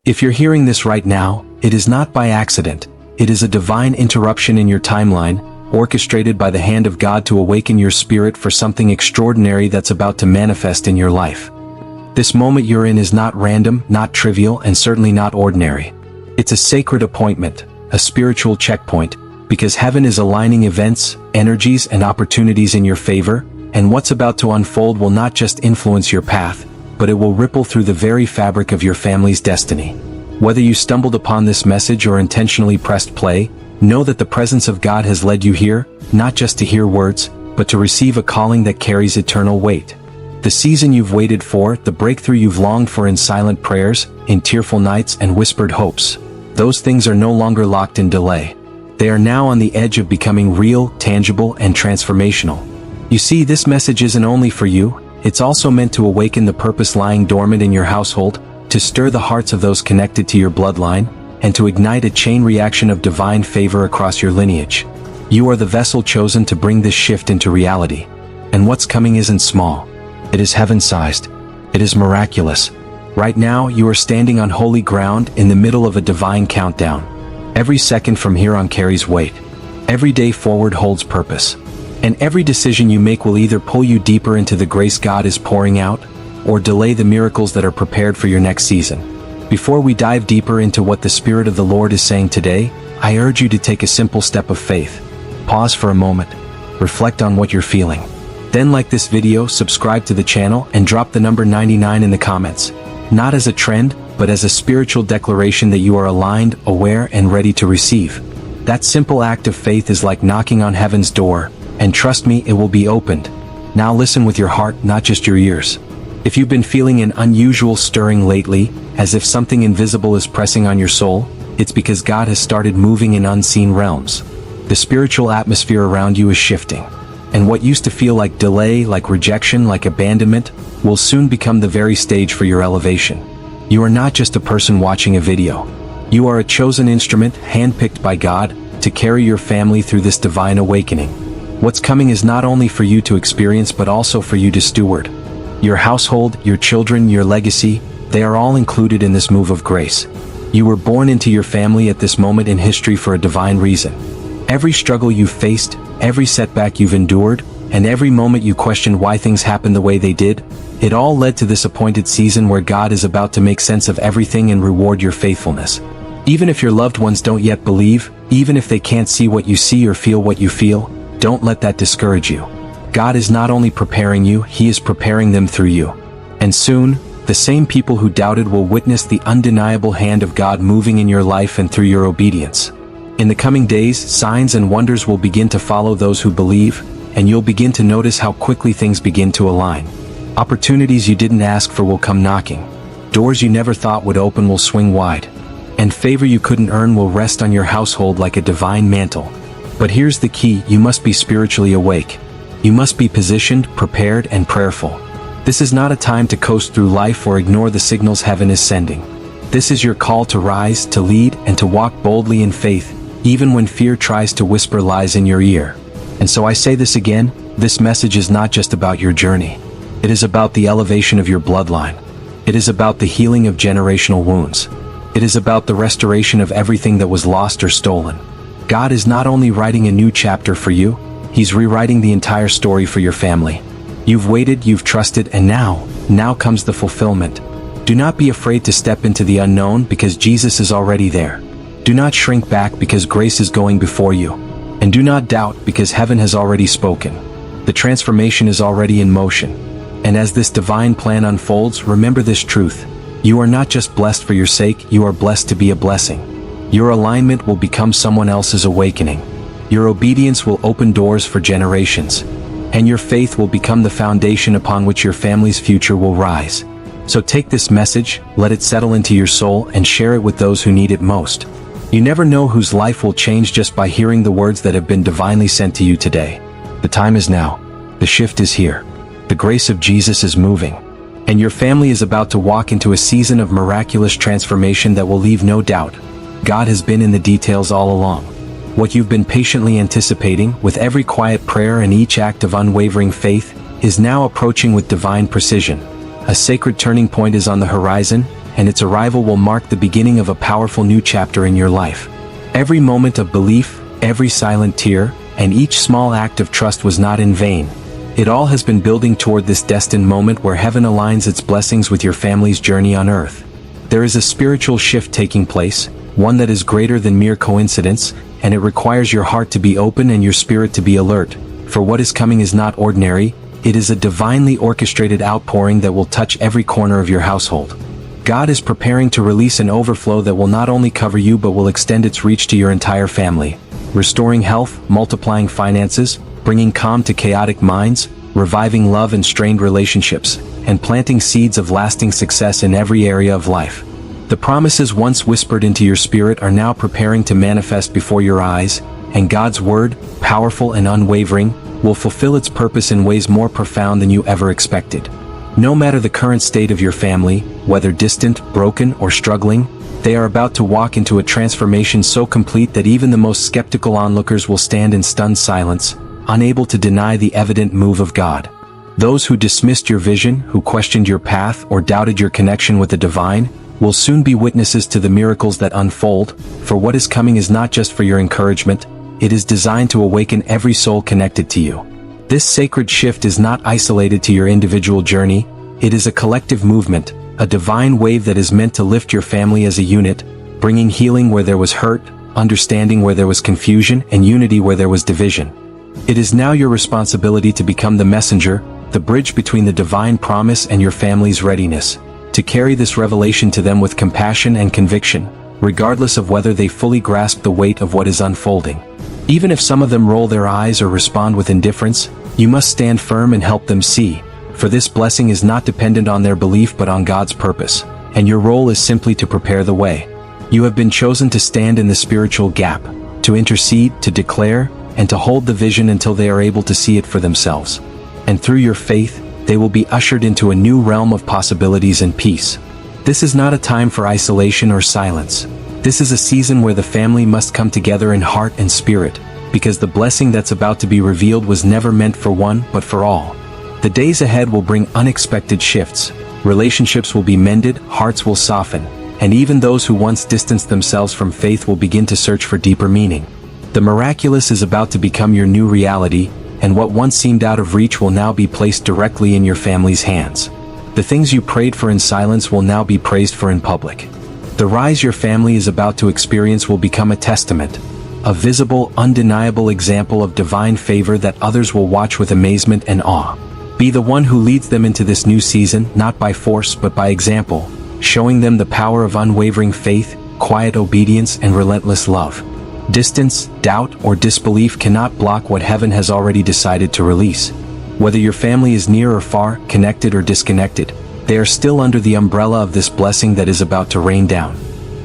If you're hearing this right now, it is not by accident. It is a divine interruption in your timeline, orchestrated by the hand of God to awaken your spirit for something extraordinary that's about to manifest in your life. This moment you're in is not random, not trivial, and certainly not ordinary. It's a sacred appointment, a spiritual checkpoint, because heaven is aligning events, energies, and opportunities in your favor, and what's about to unfold will not just influence your path, but it will ripple through the very fabric of your family's destiny. Whether you stumbled upon this message or intentionally pressed play, know that the presence of God has led you here, not just to hear words, but to receive a calling that carries eternal weight. The season you've waited for, the breakthrough you've longed for in silent prayers, in tearful nights and whispered hopes, those things are no longer locked in delay. They are now on the edge of becoming real, tangible, and transformational. You see, this message isn't only for you, it's also meant to awaken the purpose lying dormant in your household, to stir the hearts of those connected to your bloodline, and to ignite a chain reaction of divine favor across your lineage. You are the vessel chosen to bring this shift into reality. And what's coming isn't small. It is heaven-sized. It is miraculous. Right now, you are standing on holy ground in the middle of a divine countdown. Every second from here on carries weight. Every day forward holds purpose. And every decision you make will either pull you deeper into the grace God is pouring out, or delay the miracles that are prepared for your next season. Before we dive deeper into what the Spirit of the Lord is saying today, I urge you to take a simple step of faith. Pause for a moment. Reflect on what you're feeling. Then like this video, subscribe to the channel, and drop the number 99 in the comments. Not as a trend, but as a spiritual declaration that you are aligned, aware, and ready to receive. That simple act of faith is like knocking on heaven's door, and trust me, it will be opened. Now listen with your heart, not just your ears. If you've been feeling an unusual stirring lately, as if something invisible is pressing on your soul, it's because God has started moving in unseen realms. The spiritual atmosphere around you is shifting. And what used to feel like delay, like rejection, like abandonment, will soon become the very stage for your elevation. You are not just a person watching a video. You are a chosen instrument, handpicked by God, to carry your family through this divine awakening. What's coming is not only for you to experience but also for you to steward. Your household, your children, your legacy, they are all included in this move of grace. You were born into your family at this moment in history for a divine reason. Every struggle you've faced, every setback you've endured, and every moment you questioned why things happened the way they did, it all led to this appointed season where God is about to make sense of everything and reward your faithfulness. Even if your loved ones don't yet believe, even if they can't see what you see or feel what you feel, don't let that discourage you. God is not only preparing you, He is preparing them through you. And soon, the same people who doubted will witness the undeniable hand of God moving in your life and through your obedience. In the coming days, signs and wonders will begin to follow those who believe, and you'll begin to notice how quickly things begin to align. Opportunities you didn't ask for will come knocking. Doors you never thought would open will swing wide. And favor you couldn't earn will rest on your household like a divine mantle. But here's the key: you must be spiritually awake. You must be positioned, prepared, and prayerful. This is not a time to coast through life or ignore the signals heaven is sending. This is your call to rise, to lead, and to walk boldly in faith, even when fear tries to whisper lies in your ear. And so I say this again, this message is not just about your journey. It is about the elevation of your bloodline. It is about the healing of generational wounds. It is about the restoration of everything that was lost or stolen. God is not only writing a new chapter for you, He's rewriting the entire story for your family. You've waited, you've trusted, and now comes the fulfillment. Do not be afraid to step into the unknown because Jesus is already there. Do not shrink back because grace is going before you. And do not doubt because heaven has already spoken. The transformation is already in motion. And as this divine plan unfolds, remember this truth. You are not just blessed for your sake, you are blessed to be a blessing. Your alignment will become someone else's awakening. Your obedience will open doors for generations. And your faith will become the foundation upon which your family's future will rise. So take this message, let it settle into your soul, and share it with those who need it most. You never know whose life will change just by hearing the words that have been divinely sent to you today. The time is now. The shift is here. The grace of Jesus is moving. And your family is about to walk into a season of miraculous transformation that will leave no doubt. God has been in the details all along. What you've been patiently anticipating, with every quiet prayer and each act of unwavering faith, is now approaching with divine precision. A sacred turning point is on the horizon, and its arrival will mark the beginning of a powerful new chapter in your life. Every moment of belief, every silent tear, and each small act of trust was not in vain. It all has been building toward this destined moment where heaven aligns its blessings with your family's journey on earth. There is a spiritual shift taking place, one that is greater than mere coincidence, and it requires your heart to be open and your spirit to be alert, for what is coming is not ordinary, it is a divinely orchestrated outpouring that will touch every corner of your household. God is preparing to release an overflow that will not only cover you but will extend its reach to your entire family, restoring health, multiplying finances, bringing calm to chaotic minds, reviving love and strained relationships, and planting seeds of lasting success in every area of life. The promises once whispered into your spirit are now preparing to manifest before your eyes, and God's word, powerful and unwavering, will fulfill its purpose in ways more profound than you ever expected. No matter the current state of your family, whether distant, broken, or struggling, they are about to walk into a transformation so complete that even the most skeptical onlookers will stand in stunned silence, unable to deny the evident move of God. Those who dismissed your vision, who questioned your path, or doubted your connection with the divine, will soon be witnesses to the miracles that unfold, for what is coming is not just for your encouragement, it is designed to awaken every soul connected to you. This sacred shift is not isolated to your individual journey, it is a collective movement, a divine wave that is meant to lift your family as a unit, bringing healing where there was hurt, understanding where there was confusion, and unity where there was division. It is now your responsibility to become the messenger, the bridge between the divine promise and your family's readiness, to carry this revelation to them with compassion and conviction, regardless of whether they fully grasp the weight of what is unfolding. Even if some of them roll their eyes or respond with indifference, you must stand firm and help them see, for this blessing is not dependent on their belief but on God's purpose, and your role is simply to prepare the way. You have been chosen to stand in the spiritual gap, to intercede, to declare, and to hold the vision until they are able to see it for themselves. And through your faith, they will be ushered into a new realm of possibilities and peace. This is not a time for isolation or silence. This is a season where the family must come together in heart and spirit, because the blessing that's about to be revealed was never meant for one but for all. The days ahead will bring unexpected shifts. Relationships will be mended, hearts will soften, and even those who once distanced themselves from faith will begin to search for deeper meaning. The miraculous is about to become your new reality, and what once seemed out of reach will now be placed directly in your family's hands. The things you prayed for in silence will now be praised for in public. The rise your family is about to experience will become a testament, a visible, undeniable example of divine favor that others will watch with amazement and awe. Be the one who leads them into this new season, not by force but by example, showing them the power of unwavering faith, quiet obedience, and relentless love. Distance, doubt, or disbelief cannot block what heaven has already decided to release. Whether your family is near or far, connected or disconnected, they are still under the umbrella of this blessing that is about to rain down.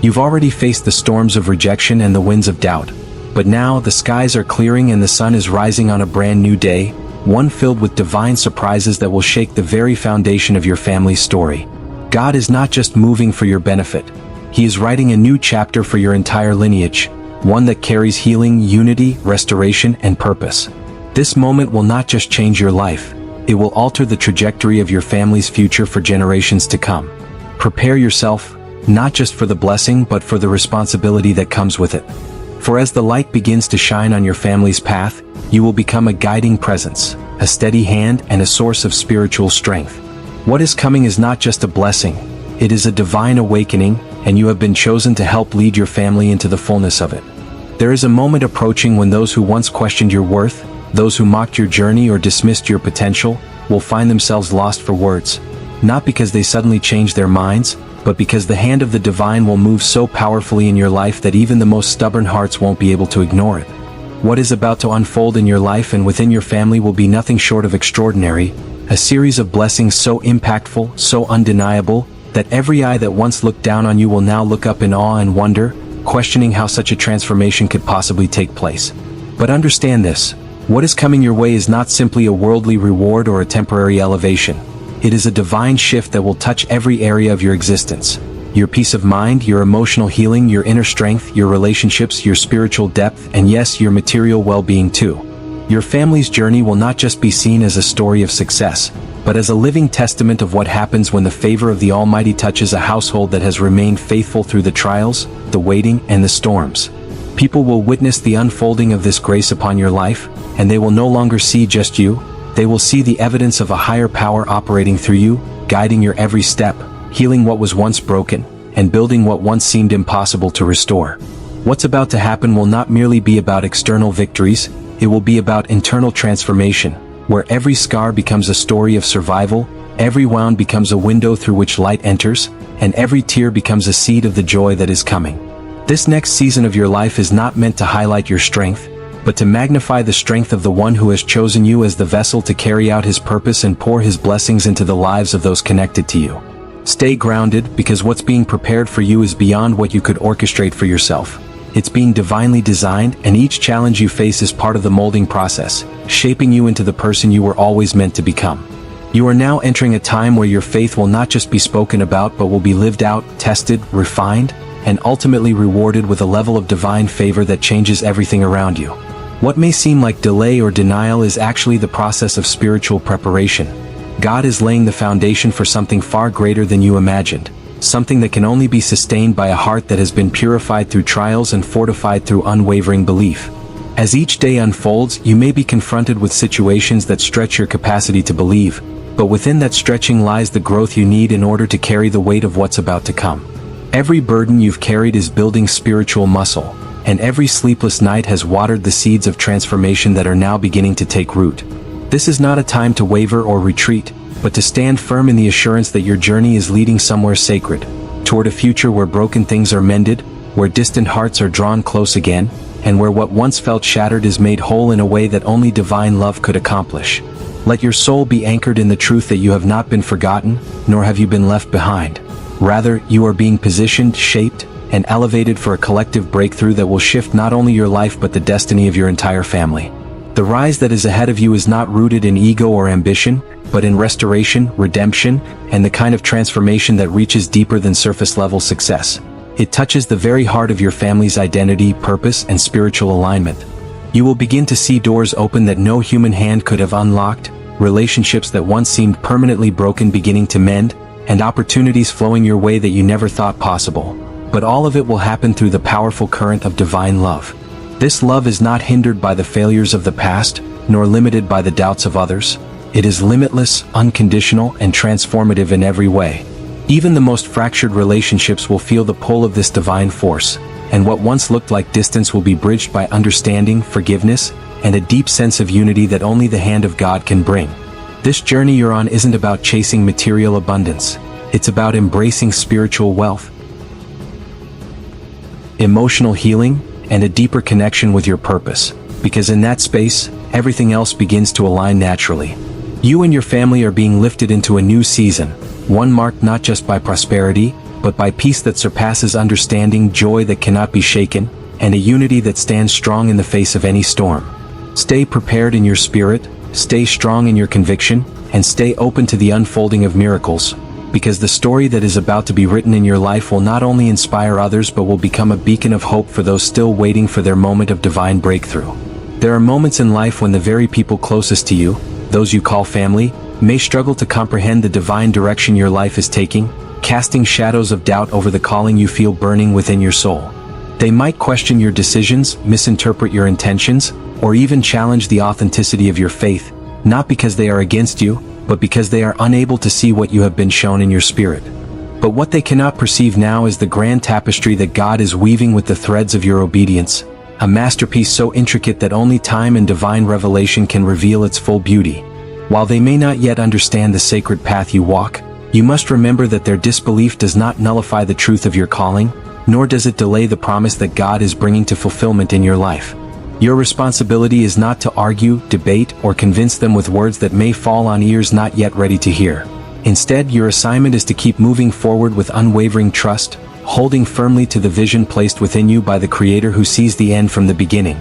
You've already faced the storms of rejection and the winds of doubt, but now the skies are clearing and the sun is rising on a brand new day, one filled with divine surprises that will shake the very foundation of your family's story. God is not just moving for your benefit. He is writing a new chapter for your entire lineage, one that carries healing, unity, restoration, and purpose. This moment will not just change your life, it will alter the trajectory of your family's future for generations to come. Prepare yourself, not just for the blessing but for the responsibility that comes with it. For as the light begins to shine on your family's path, you will become a guiding presence, a steady hand, and a source of spiritual strength. What is coming is not just a blessing, it is a divine awakening, and you have been chosen to help lead your family into the fullness of it. There is a moment approaching when those who once questioned your worth, those who mocked your journey or dismissed your potential, will find themselves lost for words. Not because they suddenly changed their minds, but because the hand of the divine will move so powerfully in your life that even the most stubborn hearts won't be able to ignore it. What is about to unfold in your life and within your family will be nothing short of extraordinary, a series of blessings so impactful, so undeniable, that every eye that once looked down on you will now look up in awe and wonder, questioning how such a transformation could possibly take place. But understand this, what is coming your way is not simply a worldly reward or a temporary elevation. It is a divine shift that will touch every area of your existence. Your peace of mind, your emotional healing, your inner strength, your relationships, your spiritual depth, and yes, your material well-being too. Your family's journey will not just be seen as a story of success, but as a living testament of what happens when the favor of the Almighty touches a household that has remained faithful through the trials, the waiting, and the storms. People will witness the unfolding of this grace upon your life, and they will no longer see just you. They will see the evidence of a higher power operating through you, guiding your every step, healing what was once broken, and building what once seemed impossible to restore. What's about to happen will not merely be about external victories, it will be about internal transformation, where every scar becomes a story of survival, every wound becomes a window through which light enters, and every tear becomes a seed of the joy that is coming. This next season of your life is not meant to highlight your strength, but to magnify the strength of the one who has chosen you as the vessel to carry out his purpose and pour his blessings into the lives of those connected to you. Stay grounded, because what's being prepared for you is beyond what you could orchestrate for yourself. It's being divinely designed, and each challenge you face is part of the molding process, shaping you into the person you were always meant to become. You are now entering a time where your faith will not just be spoken about but will be lived out, tested, refined, and ultimately rewarded with a level of divine favor that changes everything around you. What may seem like delay or denial is actually the process of spiritual preparation. God is laying the foundation for something far greater than you imagined, something that can only be sustained by a heart that has been purified through trials and fortified through unwavering belief. As each day unfolds, you may be confronted with situations that stretch your capacity to believe, but within that stretching lies the growth you need in order to carry the weight of what's about to come. Every burden you've carried is building spiritual muscle, and every sleepless night has watered the seeds of transformation that are now beginning to take root. This is not a time to waver or retreat, but to stand firm in the assurance that your journey is leading somewhere sacred, toward a future where broken things are mended, where distant hearts are drawn close again, and where what once felt shattered is made whole in a way that only divine love could accomplish. Let your soul be anchored in the truth that you have not been forgotten, nor have you been left behind. Rather, you are being positioned, shaped, and elevated for a collective breakthrough that will shift not only your life but the destiny of your entire family. The rise that is ahead of you is not rooted in ego or ambition, but in restoration, redemption, and the kind of transformation that reaches deeper than surface-level success. It touches the very heart of your family's identity, purpose, and spiritual alignment. You will begin to see doors open that no human hand could have unlocked, relationships that once seemed permanently broken beginning to mend, and opportunities flowing your way that you never thought possible. But all of it will happen through the powerful current of divine love. This love is not hindered by the failures of the past, nor limited by the doubts of others. It is limitless, unconditional, and transformative in every way. Even the most fractured relationships will feel the pull of this divine force, and what once looked like distance will be bridged by understanding, forgiveness, and a deep sense of unity that only the hand of God can bring. This journey you're on isn't about chasing material abundance. It's about embracing spiritual wealth, emotional healing, and a deeper connection with your purpose, because in that space, everything else begins to align naturally. You and your family are being lifted into a new season, one marked not just by prosperity, but by peace that surpasses understanding, joy that cannot be shaken, and a unity that stands strong in the face of any storm. Stay prepared in your spirit, stay strong in your conviction, and stay open to the unfolding of miracles, because the story that is about to be written in your life will not only inspire others but will become a beacon of hope for those still waiting for their moment of divine breakthrough. There are moments in life when the very people closest to you, those you call family, may struggle to comprehend the divine direction your life is taking, casting shadows of doubt over the calling you feel burning within your soul. They might question your decisions, misinterpret your intentions, or even challenge the authenticity of your faith, not because they are against you, but because they are unable to see what you have been shown in your spirit. But what they cannot perceive now is the grand tapestry that God is weaving with the threads of your obedience, a masterpiece so intricate that only time and divine revelation can reveal its full beauty. While they may not yet understand the sacred path you walk, you must remember that their disbelief does not nullify the truth of your calling, nor does it delay the promise that God is bringing to fulfillment in your life. Your responsibility is not to argue, debate, or convince them with words that may fall on ears not yet ready to hear. Instead, your assignment is to keep moving forward with unwavering trust, holding firmly to the vision placed within you by the Creator who sees the end from the beginning.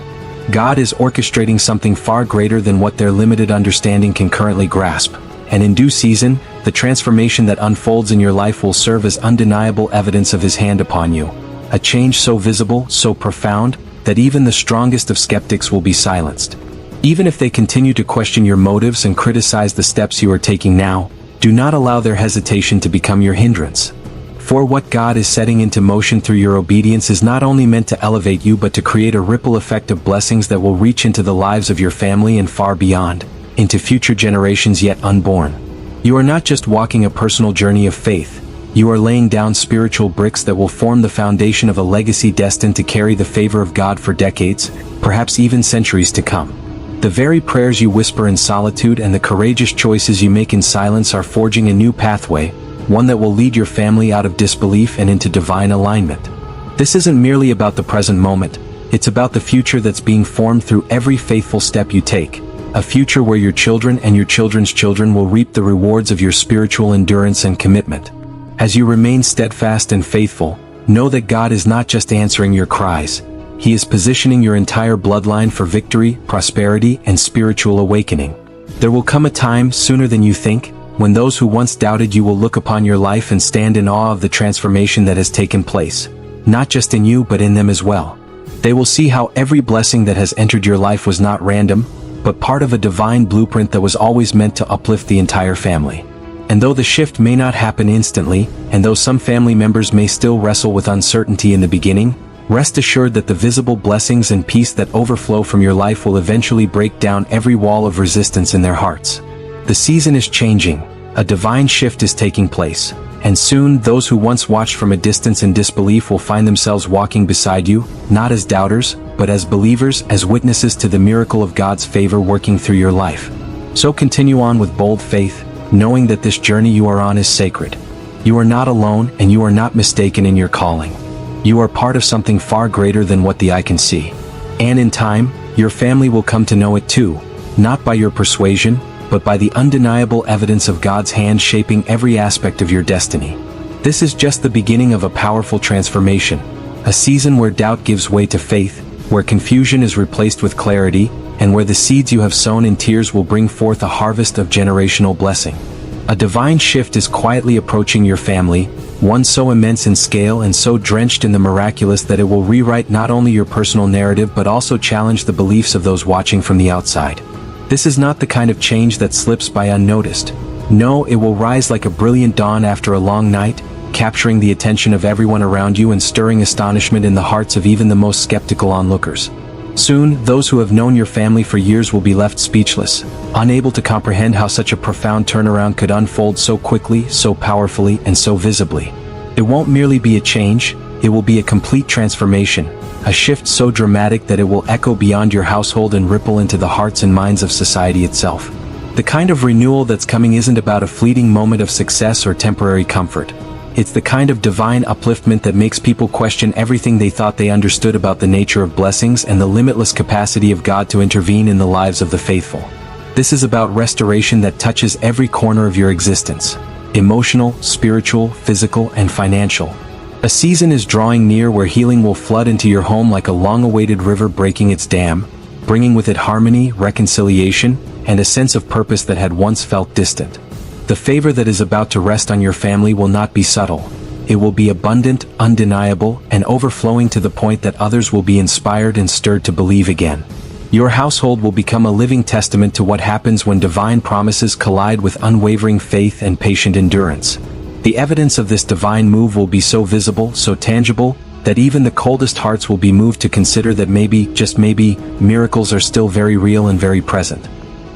God is orchestrating something far greater than what their limited understanding can currently grasp, and in due season, the transformation that unfolds in your life will serve as undeniable evidence of His hand upon you. A change so visible, so profound, that even the strongest of skeptics will be silenced. Even if they continue to question your motives and criticize the steps you are taking now, do not allow their hesitation to become your hindrance. For what God is setting into motion through your obedience is not only meant to elevate you but to create a ripple effect of blessings that will reach into the lives of your family and far beyond, into future generations yet unborn. You are not just walking a personal journey of faith, you are laying down spiritual bricks that will form the foundation of a legacy destined to carry the favor of God for decades, perhaps even centuries to come. The very prayers you whisper in solitude and the courageous choices you make in silence are forging a new pathway, one that will lead your family out of disbelief and into divine alignment. This isn't merely about the present moment, it's about the future that's being formed through every faithful step you take, a future where your children and your children's children will reap the rewards of your spiritual endurance and commitment. As you remain steadfast and faithful, know that God is not just answering your cries, He is positioning your entire bloodline for victory, prosperity, and spiritual awakening. There will come a time, sooner than you think, when those who once doubted you will look upon your life and stand in awe of the transformation that has taken place, not just in you but in them as well. They will see how every blessing that has entered your life was not random, but part of a divine blueprint that was always meant to uplift the entire family. And though the shift may not happen instantly, and though some family members may still wrestle with uncertainty in the beginning, rest assured that the visible blessings and peace that overflow from your life will eventually break down every wall of resistance in their hearts. The season is changing, a divine shift is taking place, and soon those who once watched from a distance in disbelief will find themselves walking beside you, not as doubters, but as believers, as witnesses to the miracle of God's favor working through your life. So continue on with bold faith, knowing that this journey you are on is sacred. You are not alone and you are not mistaken in your calling. You are part of something far greater than what the eye can see. And in time, your family will come to know it too, not by your persuasion, but by the undeniable evidence of God's hand shaping every aspect of your destiny. This is just the beginning of a powerful transformation, a season where doubt gives way to faith, where confusion is replaced with clarity, and where the seeds you have sown in tears will bring forth a harvest of generational blessing. A divine shift is quietly approaching your family, one so immense in scale and so drenched in the miraculous that it will rewrite not only your personal narrative but also challenge the beliefs of those watching from the outside. This is not the kind of change that slips by unnoticed. No, it will rise like a brilliant dawn after a long night, capturing the attention of everyone around you and stirring astonishment in the hearts of even the most skeptical onlookers. Soon, those who have known your family for years will be left speechless, unable to comprehend how such a profound turnaround could unfold so quickly, so powerfully, and so visibly. It won't merely be a change, it will be a complete transformation, a shift so dramatic that it will echo beyond your household and ripple into the hearts and minds of society itself. The kind of renewal that's coming isn't about a fleeting moment of success or temporary comfort. It's the kind of divine upliftment that makes people question everything they thought they understood about the nature of blessings and the limitless capacity of God to intervene in the lives of the faithful. This is about restoration that touches every corner of your existence: emotional, spiritual, physical, and financial. A season is drawing near where healing will flood into your home like a long-awaited river breaking its dam, bringing with it harmony, reconciliation, and a sense of purpose that had once felt distant. The favor that is about to rest on your family will not be subtle. It will be abundant, undeniable, and overflowing to the point that others will be inspired and stirred to believe again. Your household will become a living testament to what happens when divine promises collide with unwavering faith and patient endurance. The evidence of this divine move will be so visible, so tangible, that even the coldest hearts will be moved to consider that maybe, just maybe, miracles are still very real and very present.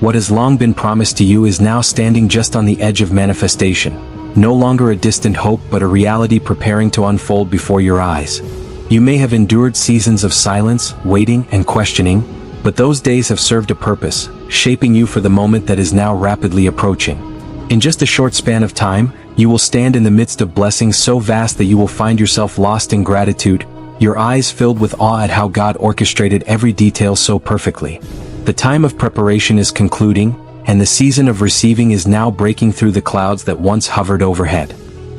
What has long been promised to you is now standing just on the edge of manifestation, no longer a distant hope but a reality preparing to unfold before your eyes. You may have endured seasons of silence, waiting, and questioning, but those days have served a purpose, shaping you for the moment that is now rapidly approaching. In just a short span of time, you will stand in the midst of blessings so vast that you will find yourself lost in gratitude, your eyes filled with awe at how God orchestrated every detail so perfectly. The time of preparation is concluding, and the season of receiving is now breaking through the clouds that once hovered overhead.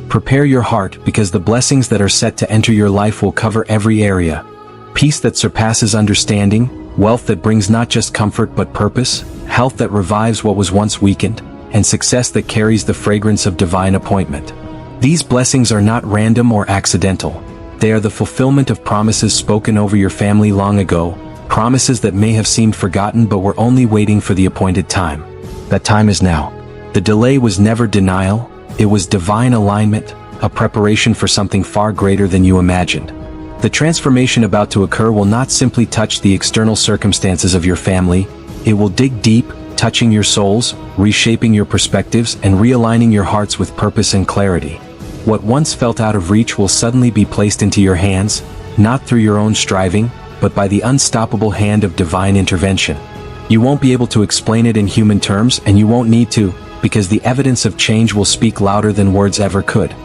Prepare your heart, because the blessings that are set to enter your life will cover every area. Peace that surpasses understanding, wealth that brings not just comfort but purpose, health that revives what was once weakened, and success that carries the fragrance of divine appointment. These blessings are not random or accidental. They are the fulfillment of promises spoken over your family long ago, promises that may have seemed forgotten but were only waiting for the appointed time. That time is now. The delay was never denial, it was divine alignment, a preparation for something far greater than you imagined. The transformation about to occur will not simply touch the external circumstances of your family, it will dig deep, touching your souls, reshaping your perspectives, and realigning your hearts with purpose and clarity. What once felt out of reach will suddenly be placed into your hands, not through your own striving, but by the unstoppable hand of divine intervention. You won't be able to explain it in human terms, and you won't need to, because the evidence of change will speak louder than words ever could.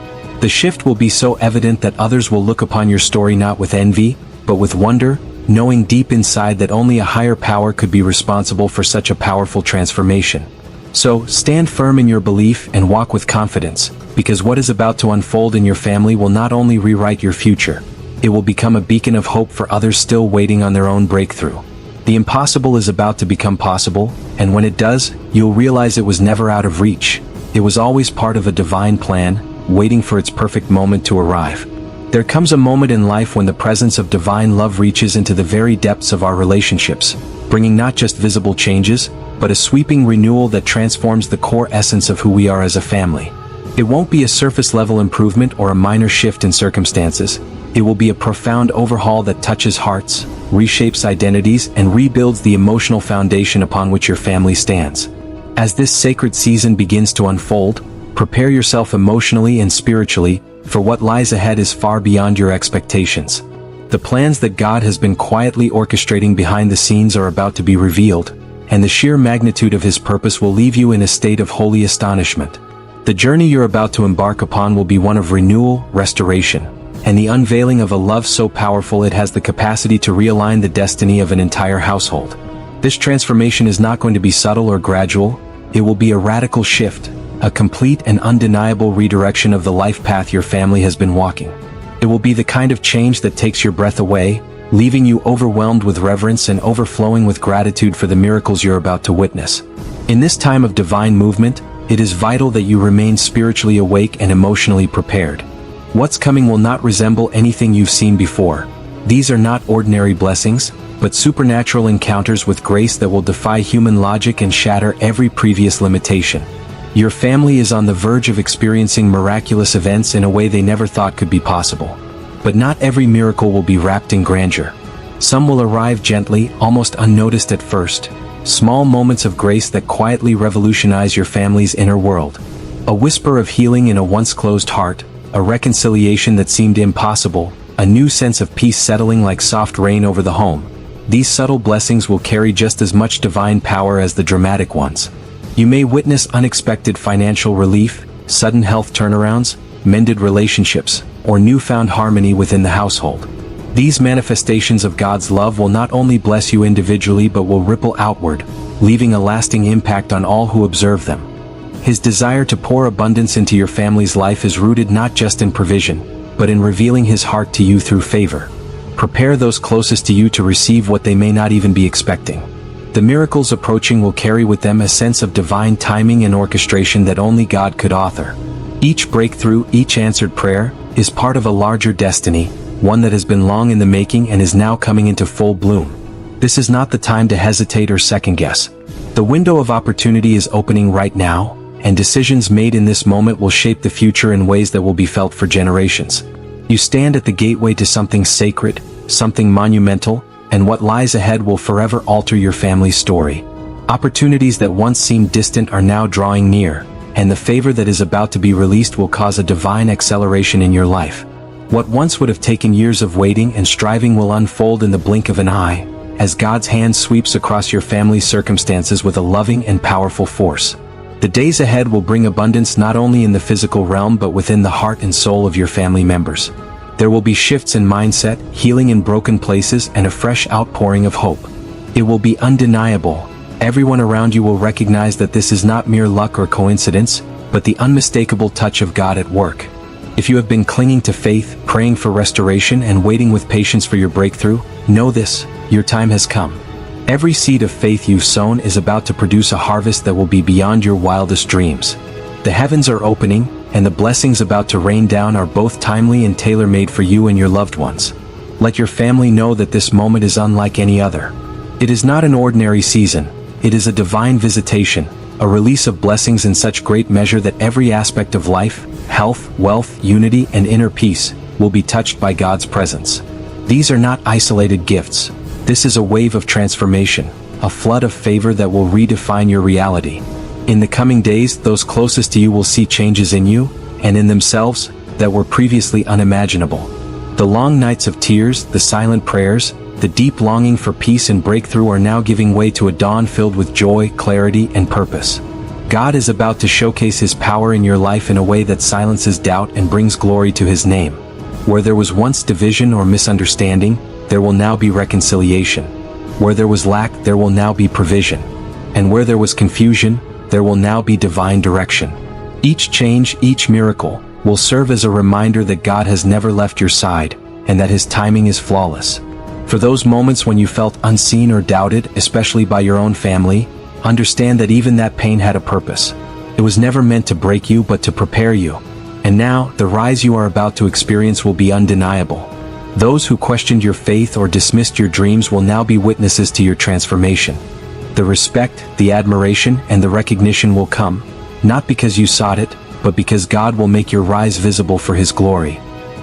The shift will be so evident that others will look upon your story not with envy, but with wonder, knowing deep inside that only a higher power could be responsible for such a powerful transformation. So, stand firm in your belief and walk with confidence, because what is about to unfold in your family will not only rewrite your future, it will become a beacon of hope for others still waiting on their own breakthrough. The impossible is about to become possible, and when it does, you'll realize it was never out of reach. It was always part of a divine plan, waiting for its perfect moment to arrive. There comes a moment in life when the presence of divine love reaches into the very depths of our relationships, bringing not just visible changes, but a sweeping renewal that transforms the core essence of who we are as a family. It won't be a surface-level improvement or a minor shift in circumstances. It will be a profound overhaul that touches hearts, reshapes identities, and rebuilds the emotional foundation upon which your family stands. As this sacred season begins to unfold, prepare yourself emotionally and spiritually, for what lies ahead is far beyond your expectations. The plans that God has been quietly orchestrating behind the scenes are about to be revealed, and the sheer magnitude of His purpose will leave you in a state of holy astonishment. The journey you're about to embark upon will be one of renewal, restoration, and the unveiling of a love so powerful it has the capacity to realign the destiny of an entire household. This transformation is not going to be subtle or gradual, it will be a radical shift, a complete and undeniable redirection of the life path your family has been walking. It will be the kind of change that takes your breath away, leaving you overwhelmed with reverence and overflowing with gratitude for the miracles you're about to witness. In this time of divine movement, it is vital that you remain spiritually awake and emotionally prepared. What's coming will not resemble anything you've seen before. These are not ordinary blessings, but supernatural encounters with grace that will defy human logic and shatter every previous limitation. Your family is on the verge of experiencing miraculous events in a way they never thought could be possible. But not every miracle will be wrapped in grandeur. Some will arrive gently, almost unnoticed at first. Small moments of grace that quietly revolutionize your family's inner world. A whisper of healing in a once closed heart, a reconciliation that seemed impossible, a new sense of peace settling like soft rain over the home. These subtle blessings will carry just as much divine power as the dramatic ones. You may witness unexpected financial relief, sudden health turnarounds, mended relationships, or newfound harmony within the household. These manifestations of God's love will not only bless you individually but will ripple outward, leaving a lasting impact on all who observe them. His desire to pour abundance into your family's life is rooted not just in provision, but in revealing His heart to you through favor. Prepare those closest to you to receive what they may not even be expecting. The miracles approaching will carry with them a sense of divine timing and orchestration that only God could author. Each breakthrough, each answered prayer, is part of a larger destiny, one that has been long in the making and is now coming into full bloom. This is not the time to hesitate or second guess. The window of opportunity is opening right now, and decisions made in this moment will shape the future in ways that will be felt for generations. You stand at the gateway to something sacred, something monumental, and what lies ahead will forever alter your family's story. Opportunities that once seemed distant are now drawing near, and the favor that is about to be released will cause a divine acceleration in your life. What once would have taken years of waiting and striving will unfold in the blink of an eye, as God's hand sweeps across your family's circumstances with a loving and powerful force. The days ahead will bring abundance not only in the physical realm but within the heart and soul of your family members. There will be shifts in mindset, healing in broken places, and a fresh outpouring of hope. It will be undeniable. Everyone around you will recognize that this is not mere luck or coincidence, but the unmistakable touch of God at work. If you have been clinging to faith, praying for restoration, and waiting with patience for your breakthrough, know this: your time has come. Every seed of faith you've sown is about to produce a harvest that will be beyond your wildest dreams. The heavens are opening, and the blessings about to rain down are both timely and tailor-made for you and your loved ones. Let your family know that this moment is unlike any other. It is not an ordinary season. It is a divine visitation, a release of blessings in such great measure that every aspect of life, health, wealth, unity, and inner peace will be touched by God's presence. These are not isolated gifts. This is a wave of transformation, a flood of favor that will redefine your reality. In the coming days, those closest to you will see changes in you, and in themselves, that were previously unimaginable. The long nights of tears, the silent prayers, the deep longing for peace and breakthrough are now giving way to a dawn filled with joy, clarity, and purpose. God is about to showcase His power in your life in a way that silences doubt and brings glory to His name. Where there was once division or misunderstanding, there will now be reconciliation. Where there was lack, there will now be provision. And where there was confusion, there will now be divine direction. Each change, each miracle, will serve as a reminder that God has never left your side, and that His timing is flawless. For those moments when you felt unseen or doubted, especially by your own family, understand that even that pain had a purpose. It was never meant to break you but to prepare you. And now, the rise you are about to experience will be undeniable. Those who questioned your faith or dismissed your dreams will now be witnesses to your transformation. The respect, the admiration, and the recognition will come, not because you sought it, but because God will make your rise visible for His glory.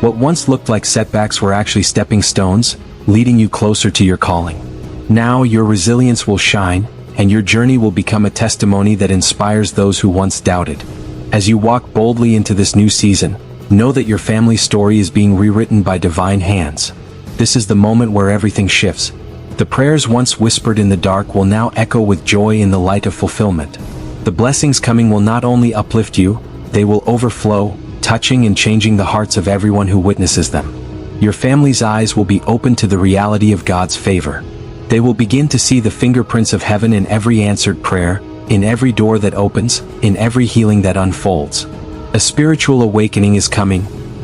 What once looked like setbacks were actually stepping stones, leading you closer to your calling. Now your resilience will shine, and your journey will become a testimony that inspires those who once doubted. As you walk boldly into this new season, know that your family's story is being rewritten by divine hands. This is the moment where everything shifts. The prayers once whispered in the dark will now echo with joy in the light of fulfillment. The blessings coming will not only uplift you, they will overflow, touching and changing the hearts of everyone who witnesses them. Your family's eyes will be open to the reality of God's favor. They will begin to see the fingerprints of heaven in every answered prayer, in every door that opens, in every healing that unfolds. A spiritual awakening is coming,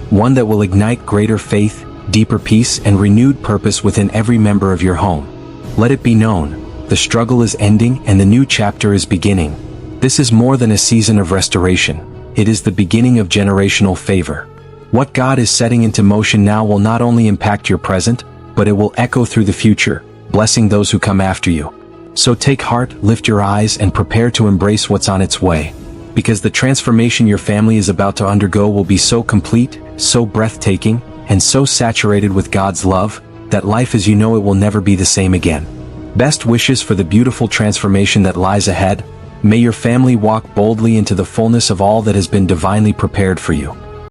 one that will ignite greater faith, deeper peace, and renewed purpose within every member of your home. Let it be known, the struggle is ending and the new chapter is beginning. This is more than a season of restoration. It is the beginning of generational favor. What God is setting into motion now will not only impact your present, but it will echo through the future, blessing those who come after you. So take heart, lift your eyes, and prepare to embrace what's on its way. Because the transformation your family is about to undergo will be so complete, so breathtaking, and so saturated with God's love, that life as you know it will never be the same again. Best wishes for the beautiful transformation that lies ahead. May your family walk boldly into the fullness of all that has been divinely prepared for you.